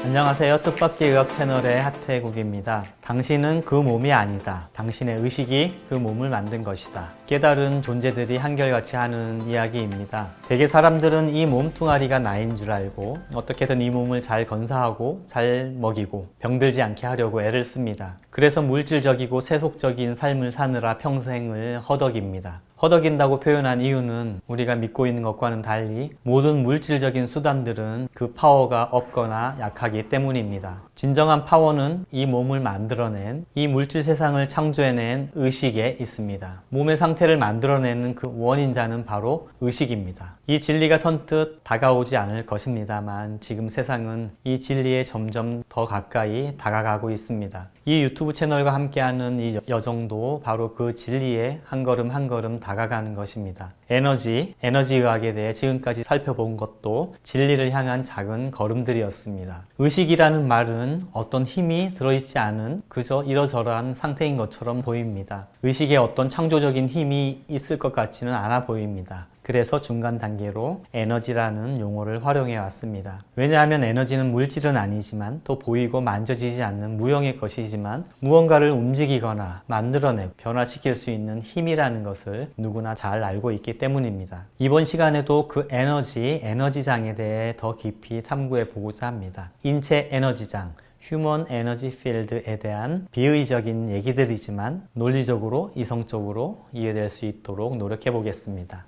안녕하세요. 뜻밖의 의학 채널의 하태국입니다. 당신은 그 몸이 아니다. 당신의 의식이 그 몸을 만든 것이다. 깨달은 존재들이 한결같이 하는 이야기입니다. 대개 사람들은 이 몸뚱아리가 나인 줄 알고 어떻게든 이 몸을 잘 건사하고 잘 먹이고 병들지 않게 하려고 애를 씁니다. 그래서 물질적이고 세속적인 삶을 사느라 평생을 허덕입니다. 허덕인다고 표현한 이유는 우리가 믿고 있는 것과는 달리 모든 물질적인 수단들은 그 파워가 없거나 약하기 때문입니다. 진정한 파워는 이 몸을 만들어낸, 이 물질 세상을 창조해낸 의식에 있습니다. 몸의 상태를 만들어내는 그 원인자는 바로 의식입니다. 이 진리가 선뜻 다가오지 않을 것입니다만 지금 세상은 이 진리에 점점 더 가까이 다가가고 있습니다. 이 유튜브 채널과 함께하는 이 여정도 바로 그 진리에 한 걸음 한 걸음 다가가는 것입니다. 에너지 의학에 대해 지금까지 살펴본 것도 진리를 향한 작은 걸음들이었습니다. 의식이라는 말은 어떤 힘이 들어있지 않은 그저 이러저러한 상태인 것처럼 보입니다. 의식에 어떤 창조적인 힘이 있을 것 같지는 않아 보입니다. 그래서 중간 단계로 에너지라는 용어를 활용해 왔습니다. 왜냐하면 에너지는 물질은 아니지만 또 보이고 만져지지 않는 무형의 것이지만 무언가를 움직이거나 만들어내고 변화시킬 수 있는 힘이라는 것을 누구나 잘 알고 있기 때문입니다. 이번 시간에도 그 에너지장에 대해 더 깊이 탐구해 보고자 합니다. 인체 에너지장, 휴먼 에너지 필드에 대한 비의적인 얘기들이지만 논리적으로, 이성적으로 이해될 수 있도록 노력해 보겠습니다.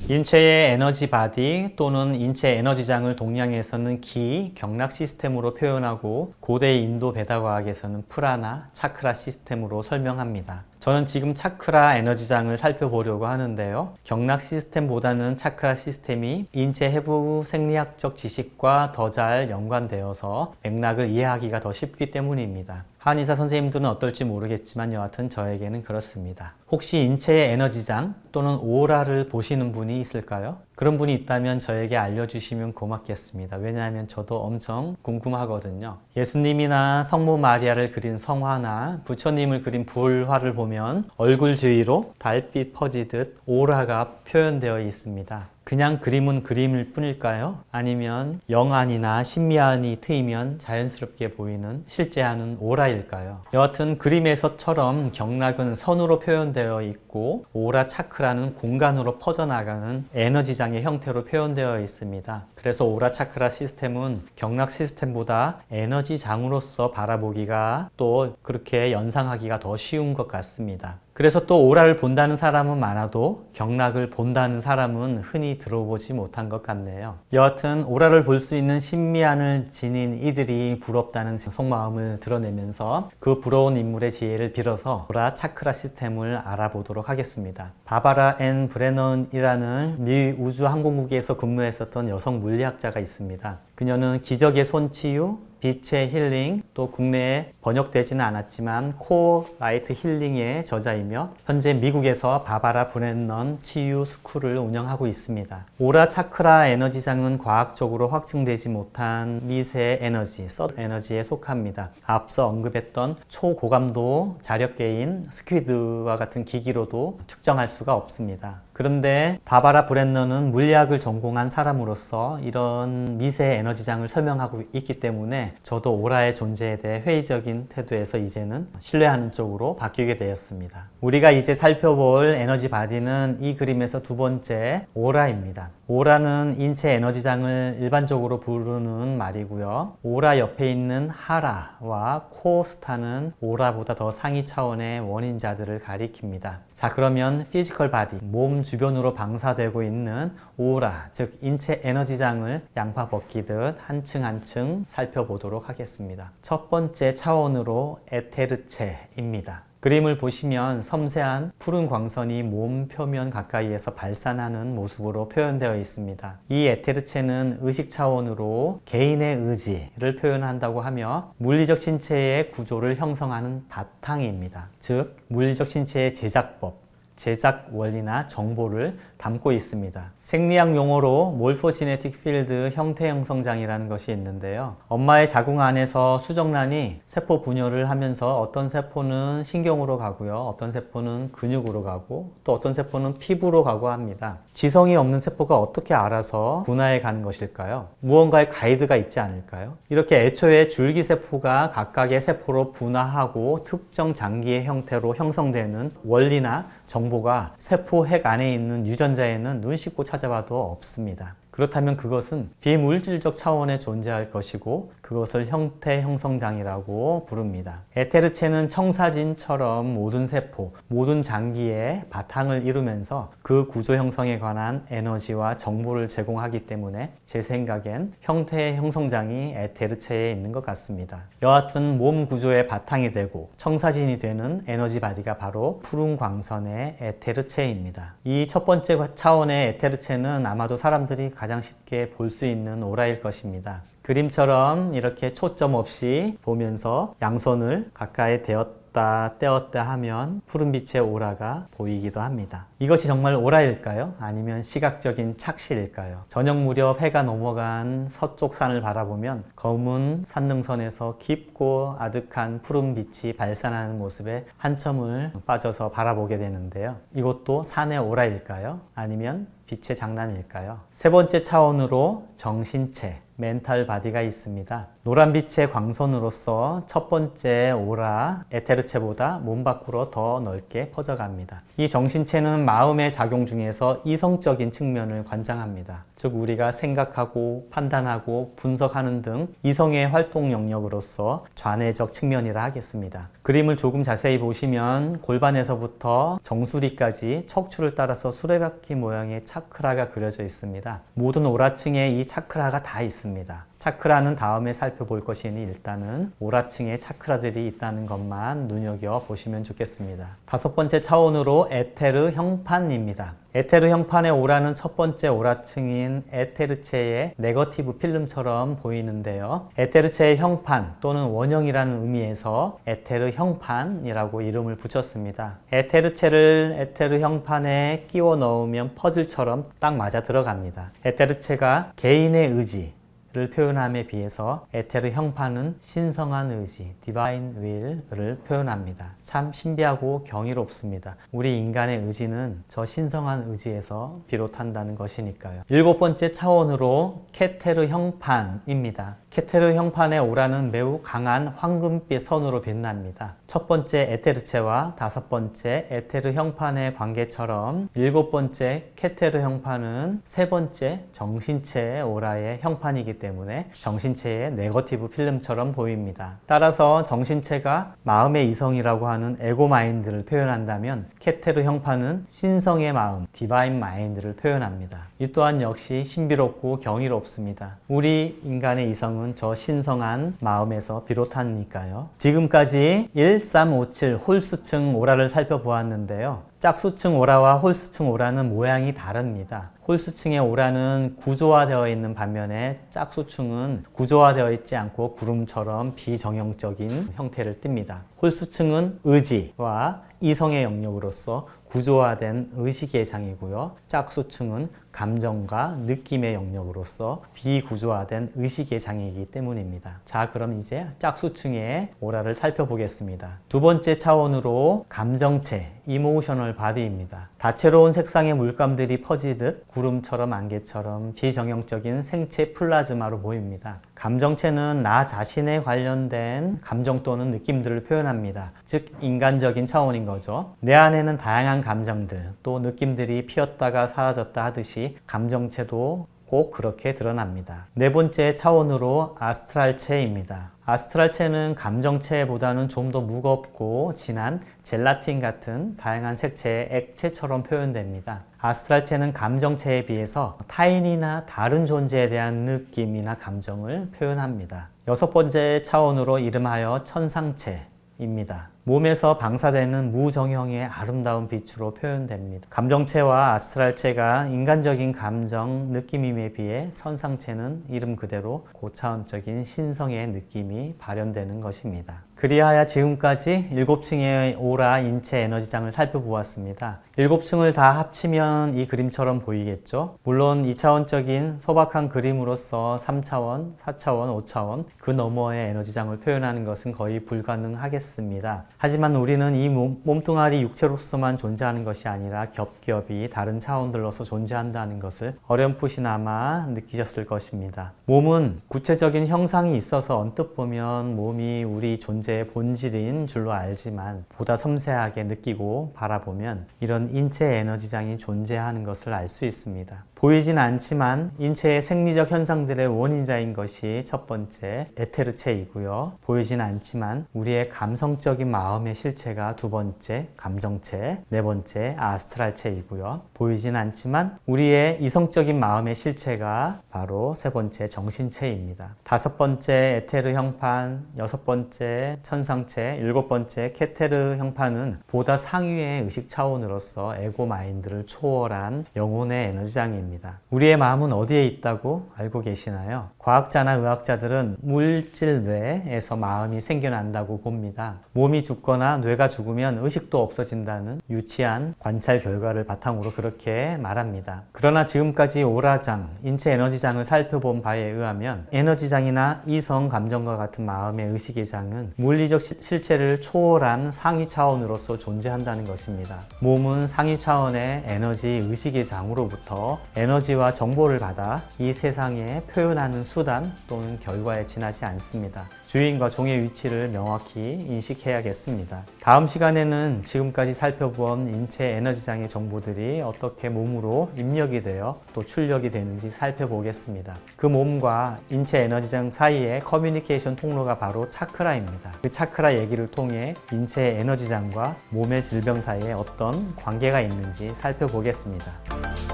인체의 에너지 바디 또는 인체 에너지장을 동양에서는 기, 경락 시스템으로 표현하고 고대 인도 베다과학에서는 프라나, 차크라 시스템으로 설명합니다. 저는 지금 차크라 에너지장을 살펴보려고 하는데요. 경락 시스템보다는 차크라 시스템이 인체 해부 생리학적 지식과 더 잘 연관되어서 맥락을 이해하기가 더 쉽기 때문입니다. 한의사 선생님들은 어떨지 모르겠지만 여하튼 저에게는 그렇습니다. 혹시 인체의 에너지장 또는 오라를 보시는 분이 있을까요? 그런 분이 있다면 저에게 알려주시면 고맙겠습니다. 왜냐하면 저도 엄청 궁금하거든요. 예수님이나 성모 마리아를 그린 성화나 부처님을 그린 불화를 보면 얼굴 주위로 달빛 퍼지듯 오라가 표현되어 있습니다. 그냥 그림은 그림일 뿐일까요? 아니면 영안이나 심미안이 트이면 자연스럽게 보이는 실제하는 오라일까요? 여하튼 그림에서처럼 경락은 선으로 표현되어 있고 오라 차크라는 공간으로 퍼져나가는 에너지장의 형태로 표현되어 있습니다. 그래서 오라 차크라 시스템은 경락 시스템보다 에너지장으로서 바라보기가 또 그렇게 연상하기가 더 쉬운 것 같습니다. 그래서 또 오라를 본다는 사람은 많아도 경락을 본다는 사람은 흔히 들어보지 못한 것 같네요. 여하튼 오라를 볼 수 있는 신미안을 지닌 이들이 부럽다는 속마음을 드러내면서 그 부러운 인물의 지혜를 빌어서 오라 차크라 시스템을 알아보도록 하겠습니다. 바바라 앤 브레넌이라는 미 우주항공국에서 근무했었던 여성 물리학자가 있습니다. 그녀는 기적의 손치유, 빛의 힐링, 또 국내에 번역되지는 않았지만 코어 라이트 힐링의 저자이며 현재 미국에서 바바라 브레넌 치유 스쿨을 운영하고 있습니다. 오라 차크라 에너지장은 과학적으로 확증되지 못한 미세 에너지, 서드 에너지에 속합니다. 앞서 언급했던 초고감도 자력계인 스퀴드와 같은 기기로도 측정할 수가 없습니다. 그런데 바바라 브레넌은 물리학을 전공한 사람으로서 이런 미세 에너지장을 설명하고 있기 때문에 저도 오라의 존재에 대해 회의적인 태도에서 이제는 신뢰하는 쪽으로 바뀌게 되었습니다. 우리가 이제 살펴볼 에너지 바디는 이 그림에서 두 번째 오라입니다. 오라는 인체 에너지장을 일반적으로 부르는 말이고요. 오라 옆에 있는 하라와 코스타는 오라보다 더 상위 차원의 원인자들을 가리킵니다. 자, 그러면 피지컬 바디, 몸 주변으로 방사되고 있는 오라, 즉 인체 에너지장을 양파 벗기듯 한층 한층 살펴보도록 하겠습니다. 첫 번째 차원으로 에테르체입니다. 그림을 보시면 섬세한 푸른 광선이 몸 표면 가까이에서 발산하는 모습으로 표현되어 있습니다. 이 에테르체는 의식 차원으로 개인의 의지를 표현한다고 하며 물리적 신체의 구조를 형성하는 바탕입니다. 즉 물리적 신체의 제작법, 제작 원리나 정보를 담고 있습니다. 생리학 용어로 몰포지네틱 필드 형태 형성장이라는 것이 있는데요. 엄마의 자궁 안에서 수정란이 세포 분열을 하면서 어떤 세포는 신경으로 가고요. 어떤 세포는 근육으로 가고 또 어떤 세포는 피부로 가고 합니다. 지성이 없는 세포가 어떻게 알아서 분화해 가는 것일까요? 무언가의 가이드가 있지 않을까요? 이렇게 애초에 줄기세포가 각각의 세포로 분화하고 특정 장기의 형태로 형성되는 원리나 정보가 세포 핵 안에 있는 유전자에는 눈 씻고 찾아봐도 없습니다. 그렇다면 그것은 비물질적 차원에 존재할 것이고 그것을 형태 형성장이라고 부릅니다. 에테르체는 청사진처럼 모든 세포, 모든 장기의 바탕을 이루면서 그 구조 형성에 관한 에너지와 정보를 제공하기 때문에 제 생각엔 형태 형성장이 에테르체에 있는 것 같습니다. 여하튼 몸 구조의 바탕이 되고 청사진이 되는 에너지 바디가 바로 푸른 광선의 에테르체입니다. 이 첫 번째 차원의 에테르체는 아마도 사람들이 가장 쉽게 볼 수 있는 오라일 것입니다. 그림처럼 이렇게 초점 없이 보면서 양손을 가까이 대었다 떼었다 하면 푸른빛의 오라가 보이기도 합니다. 이것이 정말 오라일까요? 아니면 시각적인 착시일까요? 저녁 무렵 해가 넘어간 서쪽 산을 바라보면 검은 산능선에서 깊고 아득한 푸른빛이 발산하는 모습에 한참을 빠져서 바라보게 되는데요. 이것도 산의 오라일까요? 아니면 빛의 장난일까요? 세 번째 차원으로 정신체, 멘탈 바디가 있습니다. 노란빛의 광선으로서 첫 번째 오라, 에테르체보다 몸 밖으로 더 넓게 퍼져갑니다. 이 정신체는 마음의 작용 중에서 이성적인 측면을 관장합니다. 즉 우리가 생각하고 판단하고 분석하는 등 이성의 활동 영역으로서 좌뇌적 측면이라 하겠습니다. 그림을 조금 자세히 보시면 골반에서부터 정수리까지 척추를 따라서 수레바퀴 모양의 차크라가 그려져 있습니다. 모든 오라층에 이 차크라가 다 있습니다. 차크라는 다음에 살펴볼 것이니 일단은 오라층에 차크라들이 있다는 것만 눈여겨보시면 좋겠습니다. 다섯 번째 차원으로 에테르 형판입니다. 에테르 형판의 오라는 첫 번째 오라층인 에테르체의 네거티브 필름처럼 보이는데요. 에테르체의 형판 또는 원형이라는 의미에서 에테르 형판이라고 이름을 붙였습니다. 에테르체를 에테르 형판에 끼워 넣으면 퍼즐처럼 딱 맞아 들어갑니다. 에테르체가 개인의 의지 를 표현함에 비해서 에테르 형판은 신성한 의지, 디바인 윌을 표현합니다. 참 신비하고 경이롭습니다. 우리 인간의 의지는 저 신성한 의지에서 비롯한다는 것이니까요. 일곱 번째 차원으로 케테르 형판입니다. 케테르 형판의 오라는 매우 강한 황금빛 선으로 빛납니다. 첫 번째 에테르체와 다섯 번째 에테르 형판의 관계처럼 일곱 번째 케테르 형판은 세 번째 정신체의 오라의 형판이기 때문에 정신체의 네거티브 필름처럼 보입니다. 따라서 정신체가 마음의 이성이라고 하는 에고 마인드를 표현한다면 케테르 형판은 신성의 마음, 디바인 마인드를 표현합니다. 이 또한 역시 신비롭고 경이롭습니다. 우리 인간의 이성은 저 신성한 마음에서 비롯하니까요. 지금까지 1357 홀수층 오라를 살펴보았는데요. 짝수층 오라와 홀수층 오라는 모양이 다릅니다. 홀수층의 오라는 구조화되어 있는 반면에 짝수층은 구조화되어 있지 않고 구름처럼 비정형적인 형태를 띱니다. 홀수층은 의지와 이성의 영역으로서 구조화된 의식의 장이고요. 짝수층은 감정과 느낌의 영역으로서 비구조화된 의식의 장이기 때문입니다. 자, 그럼 이제 짝수층의 오라를 살펴보겠습니다. 두 번째 차원으로 감정체, 이모셔널 바디입니다. 다채로운 색상의 물감들이 퍼지듯 구름처럼 안개처럼 비정형적인 생체 플라즈마로 보입니다. 감정체는 나 자신에 관련된 감정 또는 느낌들을 표현합니다. 즉 인간적인 차원인 거죠. 내 안에는 다양한 감정들 또 느낌들이 피었다가 사라졌다 하듯이 감정체도 꼭 그렇게 드러납니다. 네 번째 차원으로 아스트랄체입니다. 아스트랄체는 감정체보다는 좀 더 무겁고 진한 젤라틴 같은 다양한 색채의 액체처럼 표현됩니다. 아스트랄체는 감정체에 비해서 타인이나 다른 존재에 대한 느낌이나 감정을 표현합니다. 여섯 번째 차원으로 이름하여 천상체입니다. 몸에서 방사되는 무정형의 아름다운 빛으로 표현됩니다. 감정체와 아스트랄체가 인간적인 감정, 느낌임에 비해 천상체는 이름 그대로 고차원적인 신성의 느낌이 발현되는 것입니다. 그리하여 지금까지 7층의 오라 인체 에너지장을 살펴보았습니다. 7층을 다 합치면 이 그림처럼 보이겠죠? 물론 2차원적인 소박한 그림으로서 3차원, 4차원, 5차원 그 너머의 에너지장을 표현하는 것은 거의 불가능하겠습니다. 하지만 우리는 이 몸뚱아리 육체로서만 존재하는 것이 아니라 겹겹이 다른 차원들로서 존재한다는 것을 어렴풋이나마 느끼셨을 것입니다. 몸은 구체적인 형상이 있어서 언뜻 보면 몸이 우리 존재의 본질인 줄로 알지만 보다 섬세하게 느끼고 바라보면 이런 인체 에너지장이 존재하는 것을 알 수 있습니다. 보이진 않지만 인체의 생리적 현상들의 원인자인 것이 첫 번째 에테르체이고요. 보이진 않지만 우리의 감성적인 마음의 실체가 두 번째 감정체, 네 번째 아스트랄체이고요. 보이진 않지만 우리의 이성적인 마음의 실체가 바로 세 번째 정신체입니다. 다섯 번째 에테르 형판, 여섯 번째 천상체, 일곱 번째 케테르 형판은 보다 상위의 의식 차원으로서 에고 마인드를 초월한 영혼의 에너지장입니다. 우리의 마음은 어디에 있다고 알고 계시나요? 과학자나 의학자들은 물질 뇌에서 마음이 생겨난다고 봅니다. 몸이 죽거나 뇌가 죽으면 의식도 없어진다는 유치한 관찰 결과를 바탕으로 그렇게 말합니다. 그러나 지금까지 오라장, 인체 에너지장을 살펴본 바에 의하면 에너지장이나 이성 감정과 같은 마음의 의식의 장은 물리적 실체를 초월한 상위 차원으로서 존재한다는 것입니다. 몸은 상위 차원의 에너지 의식의 장으로부터 에너지와 정보를 받아 이 세상에 표현하는 수단 또는 결과에 지나지 않습니다. 주인과 종의 위치를 명확히 인식해야겠습니다. 다음 시간에는 지금까지 살펴본 인체 에너지장의 정보들이 어떻게 몸으로 입력이 되어 또 출력이 되는지 살펴보겠습니다. 그 몸과 인체 에너지장 사이의 커뮤니케이션 통로가 바로 차크라입니다. 그 차크라 얘기를 통해 인체 에너지장과 몸의 질병 사이에 어떤 관계가 있는지 살펴보겠습니다.